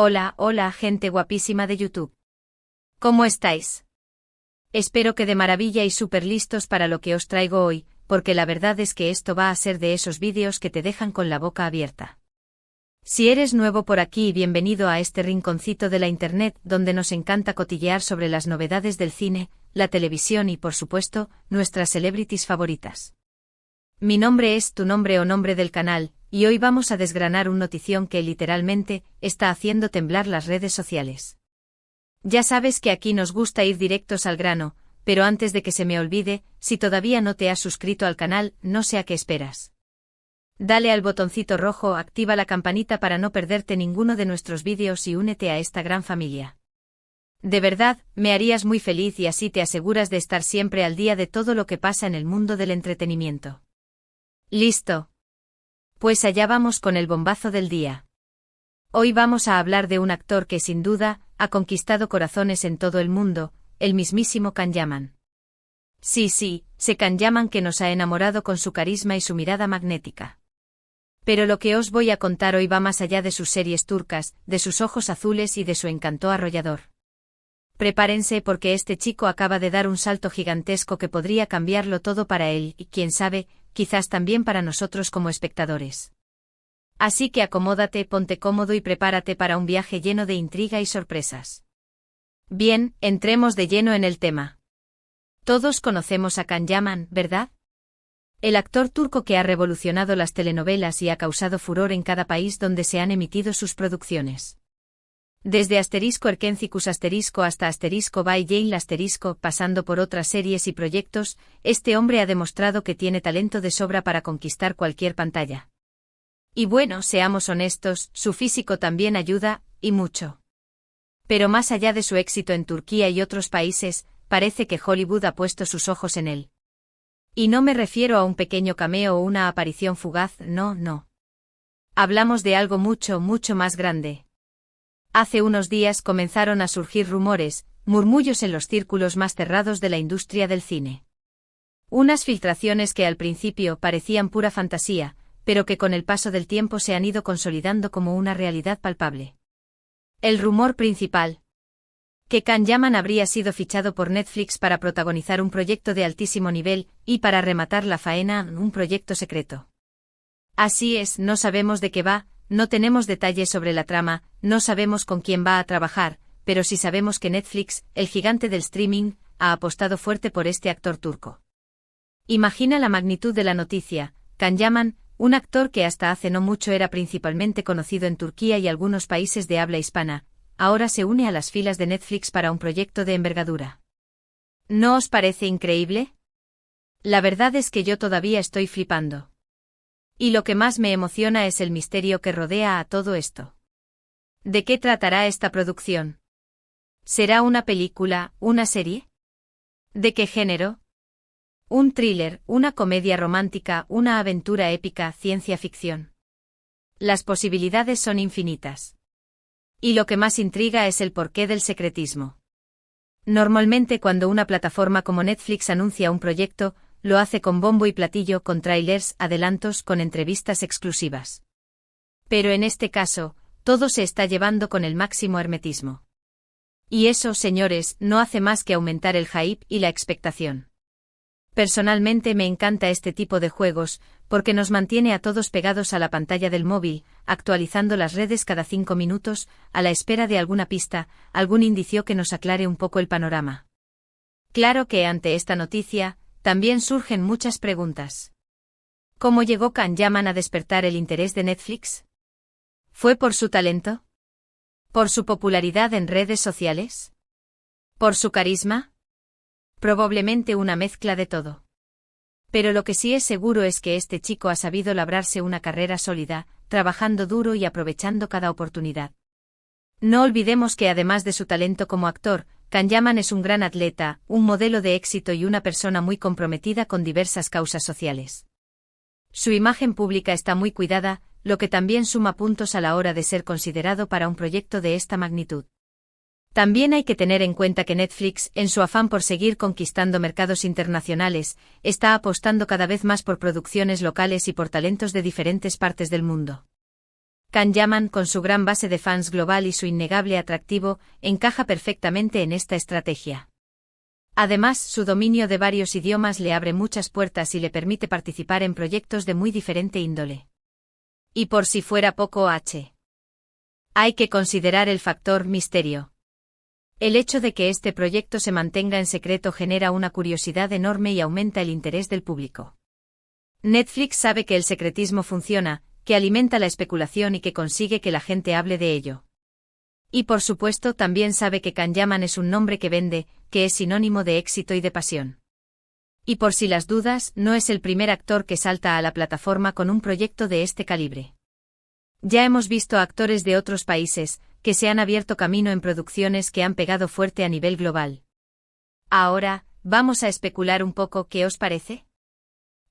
Hola, hola, gente guapísima de YouTube. ¿Cómo estáis? Espero que de maravilla y súper listos para lo que os traigo hoy, porque la verdad es que esto va a ser de esos vídeos que te dejan con la boca abierta. Si eres nuevo por aquí, bienvenido a este rinconcito de la internet donde nos encanta cotillear sobre las novedades del cine, la televisión y por supuesto, nuestras celebrities favoritas. Mi nombre es Tu Nombre o Nombre del canal, y hoy vamos a desgranar una notición que literalmente está haciendo temblar las redes sociales. Ya sabes que aquí nos gusta ir directos al grano, pero antes de que se me olvide, si todavía no te has suscrito al canal, no sé a qué esperas. Dale al botoncito rojo, activa la campanita para no perderte ninguno de nuestros vídeos y únete a esta gran familia. De verdad, me harías muy feliz y así te aseguras de estar siempre al día de todo lo que pasa en el mundo del entretenimiento. ¿Listo? Pues allá vamos con el bombazo del día. Hoy vamos a hablar de un actor que sin duda ha conquistado corazones en todo el mundo, el mismísimo Can Yaman. Sí, Can Yaman, que nos ha enamorado con su carisma y su mirada magnética. Pero lo que os voy a contar hoy va más allá de sus series turcas, de sus ojos azules y de su encanto arrollador. Prepárense porque este chico acaba de dar un salto gigantesco que podría cambiarlo todo para él y, quién sabe, quizás también para nosotros como espectadores. Así que acomódate, ponte cómodo y prepárate para un viaje lleno de intriga y sorpresas. Bien, entremos de lleno en el tema. Todos conocemos a Can Yaman, ¿verdad? El actor turco que ha revolucionado las telenovelas y ha causado furor en cada país donde se han emitido sus producciones. Desde *Erkencicus* hasta *Bay Jane* pasando por otras series y proyectos, este hombre ha demostrado que tiene talento de sobra para conquistar cualquier pantalla. Y bueno, seamos honestos, su físico también ayuda, y mucho. Pero más allá de su éxito en Turquía y otros países, parece que Hollywood ha puesto sus ojos en él. Y no me refiero a un pequeño cameo o una aparición fugaz, no. Hablamos de algo mucho más grande. Hace unos días comenzaron a surgir rumores, murmullos en los círculos más cerrados de la industria del cine. Unas filtraciones que al principio parecían pura fantasía, pero que con el paso del tiempo se han ido consolidando como una realidad palpable. El rumor principal: que Can Yaman habría sido fichado por Netflix para protagonizar un proyecto de altísimo nivel, y para rematar la faena, un proyecto secreto. Así es, no sabemos de qué va, no tenemos detalles sobre la trama, no sabemos con quién va a trabajar, pero sí sabemos que Netflix, el gigante del streaming, ha apostado fuerte por este actor turco. Imagina la magnitud de la noticia: Can Yaman, un actor que hasta hace no mucho era principalmente conocido en Turquía y algunos países de habla hispana, ahora se une a las filas de Netflix para un proyecto de envergadura. ¿No os parece increíble? La verdad es que yo todavía estoy flipando. Y lo que más me emociona es el misterio que rodea a todo esto. ¿De qué tratará esta producción? ¿Será una película, una serie? ¿De qué género? ¿Un thriller, una comedia romántica, una aventura épica, ciencia ficción? Las posibilidades son infinitas. Y lo que más intriga es el porqué del secretismo. Normalmente cuando una plataforma como Netflix anuncia un proyecto, lo hace con bombo y platillo, con trailers, adelantos, con entrevistas exclusivas. Pero en este caso, todo se está llevando con el máximo hermetismo. Y eso, señores, no hace más que aumentar el hype y la expectación. Personalmente me encanta este tipo de juegos, porque nos mantiene a todos pegados a la pantalla del móvil, actualizando las redes cada 5 minutos, a la espera de alguna pista, algún indicio que nos aclare un poco el panorama. Claro que ante esta noticia, también surgen muchas preguntas. ¿Cómo llegó Can Yaman a despertar el interés de Netflix? ¿Fue por su talento? ¿Por su popularidad en redes sociales? ¿Por su carisma? Probablemente una mezcla de todo. Pero lo que sí es seguro es que este chico ha sabido labrarse una carrera sólida, trabajando duro y aprovechando cada oportunidad. No olvidemos que además de su talento como actor, Can Yaman es un gran atleta, un modelo de éxito y una persona muy comprometida con diversas causas sociales. Su imagen pública está muy cuidada, lo que también suma puntos a la hora de ser considerado para un proyecto de esta magnitud. También hay que tener en cuenta que Netflix, en su afán por seguir conquistando mercados internacionales, está apostando cada vez más por producciones locales y por talentos de diferentes partes del mundo. Can Yaman, con su gran base de fans global y su innegable atractivo, encaja perfectamente en esta estrategia. Además, su dominio de varios idiomas le abre muchas puertas y le permite participar en proyectos de muy diferente índole. Y por si fuera poco, hay que considerar el factor misterio. El hecho de que este proyecto se mantenga en secreto genera una curiosidad enorme y aumenta el interés del público. Netflix sabe que el secretismo funciona, que alimenta la especulación y que consigue que la gente hable de ello. Y por supuesto también sabe que Can Yaman es un nombre que vende, que es sinónimo de éxito y de pasión. Y por si las dudas, no es el primer actor que salta a la plataforma con un proyecto de este calibre. Ya hemos visto a actores de otros países, que se han abierto camino en producciones que han pegado fuerte a nivel global. Ahora, vamos a especular un poco, ¿qué os parece?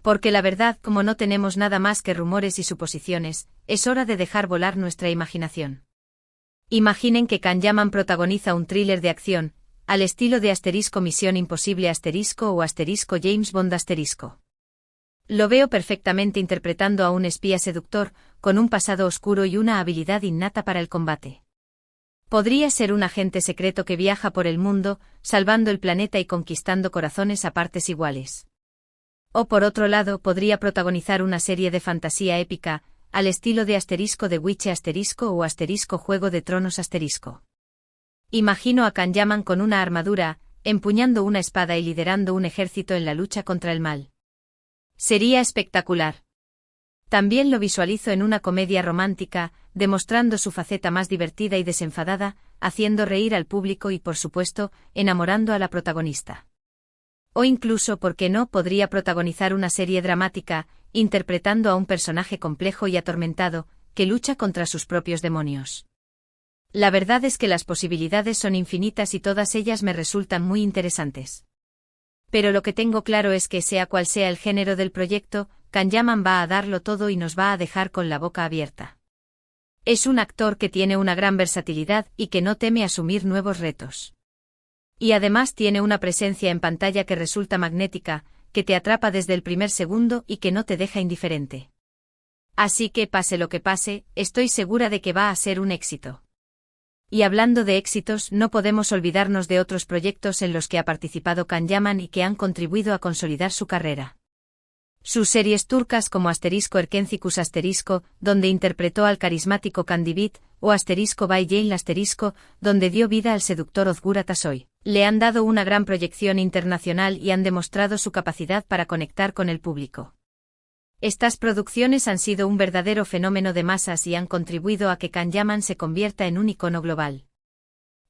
Porque la verdad, como no tenemos nada más que rumores y suposiciones, es hora de dejar volar nuestra imaginación. Imaginen que Can Yaman protagoniza un thriller de acción, al estilo de Misión Imposible o James Bond . Lo veo perfectamente interpretando a un espía seductor, con un pasado oscuro y una habilidad innata para el combate. Podría ser un agente secreto que viaja por el mundo, salvando el planeta y conquistando corazones a partes iguales. O por otro lado, podría protagonizar una serie de fantasía épica, al estilo de The Witch o Juego de Tronos . Imagino a Can Yaman con una armadura, empuñando una espada y liderando un ejército en la lucha contra el mal. Sería espectacular. También lo visualizo en una comedia romántica, demostrando su faceta más divertida y desenfadada, haciendo reír al público y, por supuesto, enamorando a la protagonista. O incluso, ¿por qué no?, podría protagonizar una serie dramática, interpretando a un personaje complejo y atormentado, que lucha contra sus propios demonios. La verdad es que las posibilidades son infinitas y todas ellas me resultan muy interesantes. Pero lo que tengo claro es que sea cual sea el género del proyecto, Can Yaman va a darlo todo y nos va a dejar con la boca abierta. Es un actor que tiene una gran versatilidad y que no teme asumir nuevos retos. Y además tiene una presencia en pantalla que resulta magnética, que te atrapa desde el primer segundo y que no te deja indiferente. Así que pase lo que pase, estoy segura de que va a ser un éxito. Y hablando de éxitos, no podemos olvidarnos de otros proyectos en los que ha participado Can Yaman y que han contribuido a consolidar su carrera. Sus series turcas como Erkencicus donde interpretó al carismático Candibit, o Bay Jane donde dio vida al seductor Ozgur Atasoy, le han dado una gran proyección internacional y han demostrado su capacidad para conectar con el público. Estas producciones han sido un verdadero fenómeno de masas y han contribuido a que Can Yaman se convierta en un icono global.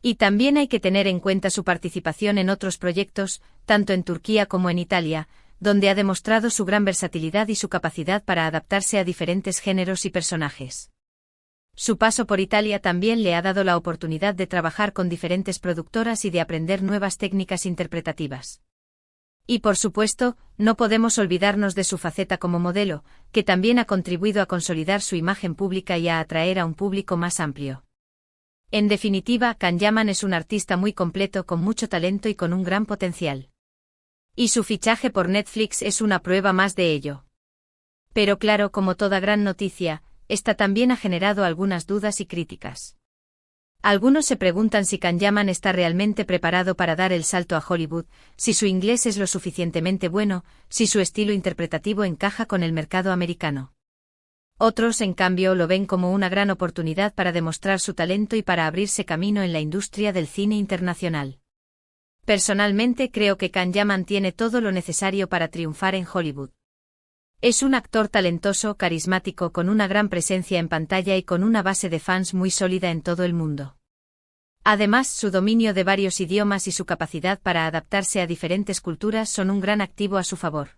Y también hay que tener en cuenta su participación en otros proyectos, tanto en Turquía como en Italia, donde ha demostrado su gran versatilidad y su capacidad para adaptarse a diferentes géneros y personajes. Su paso por Italia también le ha dado la oportunidad de trabajar con diferentes productoras y de aprender nuevas técnicas interpretativas. Y por supuesto, no podemos olvidarnos de su faceta como modelo, que también ha contribuido a consolidar su imagen pública y a atraer a un público más amplio. En definitiva, Can Yaman es un artista muy completo con mucho talento y con un gran potencial. Y su fichaje por Netflix es una prueba más de ello. Pero claro, como toda gran noticia, esta también ha generado algunas dudas y críticas. Algunos se preguntan si Can Yaman está realmente preparado para dar el salto a Hollywood, si su inglés es lo suficientemente bueno, si su estilo interpretativo encaja con el mercado americano. Otros, en cambio, lo ven como una gran oportunidad para demostrar su talento y para abrirse camino en la industria del cine internacional. Personalmente creo que Can Yaman tiene todo lo necesario para triunfar en Hollywood. Es un actor talentoso, carismático, con una gran presencia en pantalla y con una base de fans muy sólida en todo el mundo. Además, su dominio de varios idiomas y su capacidad para adaptarse a diferentes culturas son un gran activo a su favor.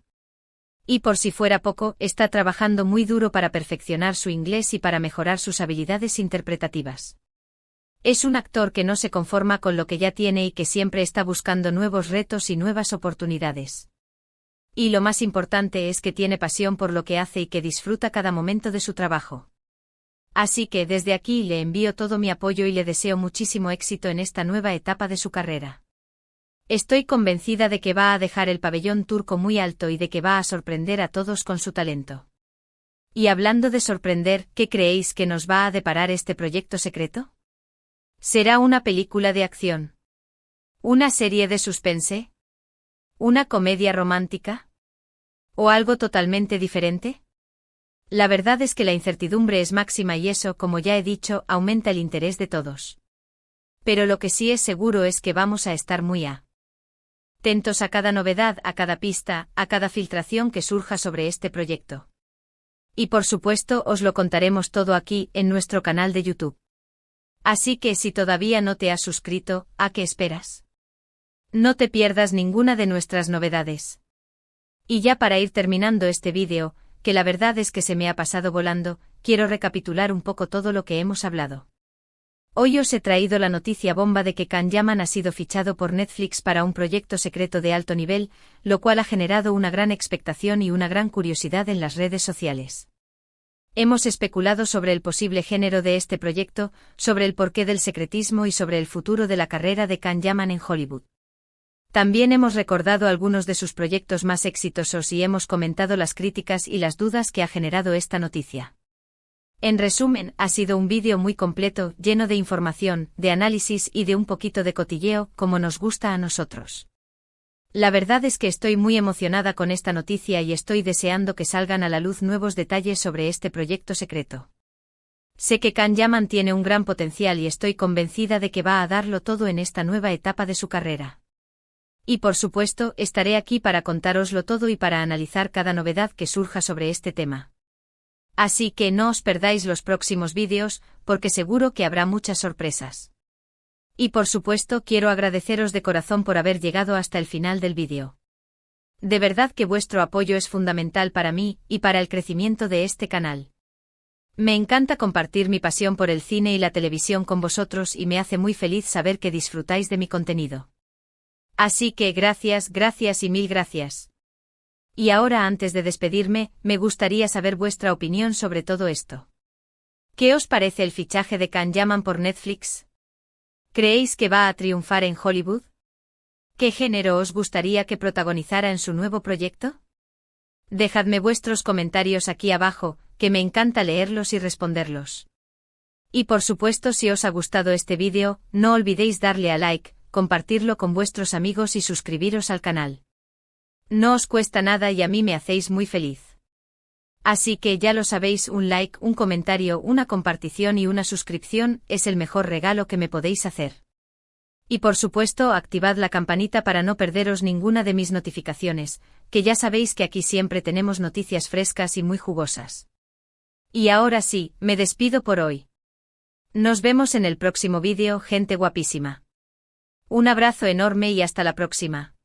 Y por si fuera poco, está trabajando muy duro para perfeccionar su inglés y para mejorar sus habilidades interpretativas. Es un actor que no se conforma con lo que ya tiene y que siempre está buscando nuevos retos y nuevas oportunidades. Y lo más importante es que tiene pasión por lo que hace y que disfruta cada momento de su trabajo. Así que desde aquí le envío todo mi apoyo y le deseo muchísimo éxito en esta nueva etapa de su carrera. Estoy convencida de que va a dejar el pabellón turco muy alto y de que va a sorprender a todos con su talento. Y hablando de sorprender, ¿qué creéis que nos va a deparar este proyecto secreto? ¿Será una película de acción? ¿Una serie de suspense? ¿Una comedia romántica? ¿O algo totalmente diferente? La verdad es que la incertidumbre es máxima y eso, como ya he dicho, aumenta el interés de todos. Pero lo que sí es seguro es que vamos a estar muy atentos a cada novedad, a cada pista, a cada filtración que surja sobre este proyecto. Y por supuesto os lo contaremos todo aquí, en nuestro canal de YouTube. Así que si todavía no te has suscrito, ¿a qué esperas? No te pierdas ninguna de nuestras novedades. Y ya para ir terminando este vídeo, que la verdad es que se me ha pasado volando, quiero recapitular un poco todo lo que hemos hablado. Hoy os he traído la noticia bomba de que Can-Yaman ha sido fichado por Netflix para un proyecto secreto de alto nivel, lo cual ha generado una gran expectación y una gran curiosidad en las redes sociales. Hemos especulado sobre el posible género de este proyecto, sobre el porqué del secretismo y sobre el futuro de la carrera de Can-Yaman en Hollywood. También hemos recordado algunos de sus proyectos más exitosos y hemos comentado las críticas y las dudas que ha generado esta noticia. En resumen, ha sido un vídeo muy completo, lleno de información, de análisis y de un poquito de cotilleo, como nos gusta a nosotros. La verdad es que estoy muy emocionada con esta noticia y estoy deseando que salgan a la luz nuevos detalles sobre este proyecto secreto. Sé que Can-Yaman tiene un gran potencial y estoy convencida de que va a darlo todo en esta nueva etapa de su carrera. Y por supuesto, estaré aquí para contároslo todo y para analizar cada novedad que surja sobre este tema. Así que no os perdáis los próximos vídeos, porque seguro que habrá muchas sorpresas. Y por supuesto quiero agradeceros de corazón por haber llegado hasta el final del vídeo. De verdad que vuestro apoyo es fundamental para mí, y para el crecimiento de este canal. Me encanta compartir mi pasión por el cine y la televisión con vosotros y me hace muy feliz saber que disfrutáis de mi contenido. Así que gracias, gracias y mil gracias. Y ahora antes de despedirme, me gustaría saber vuestra opinión sobre todo esto. ¿Qué os parece el fichaje de Can-Yaman por Netflix? ¿Creéis que va a triunfar en Hollywood? ¿Qué género os gustaría que protagonizara en su nuevo proyecto? Dejadme vuestros comentarios aquí abajo, que me encanta leerlos y responderlos. Y por supuesto, si os ha gustado este vídeo, no olvidéis darle a like, compartirlo con vuestros amigos y suscribiros al canal. No os cuesta nada y a mí me hacéis muy feliz. Así que ya lo sabéis, un like, un comentario, una compartición y una suscripción es el mejor regalo que me podéis hacer. Y por supuesto, activad la campanita para no perderos ninguna de mis notificaciones, que ya sabéis que aquí siempre tenemos noticias frescas y muy jugosas. Y ahora sí, me despido por hoy. Nos vemos en el próximo vídeo, gente guapísima. Un abrazo enorme y hasta la próxima.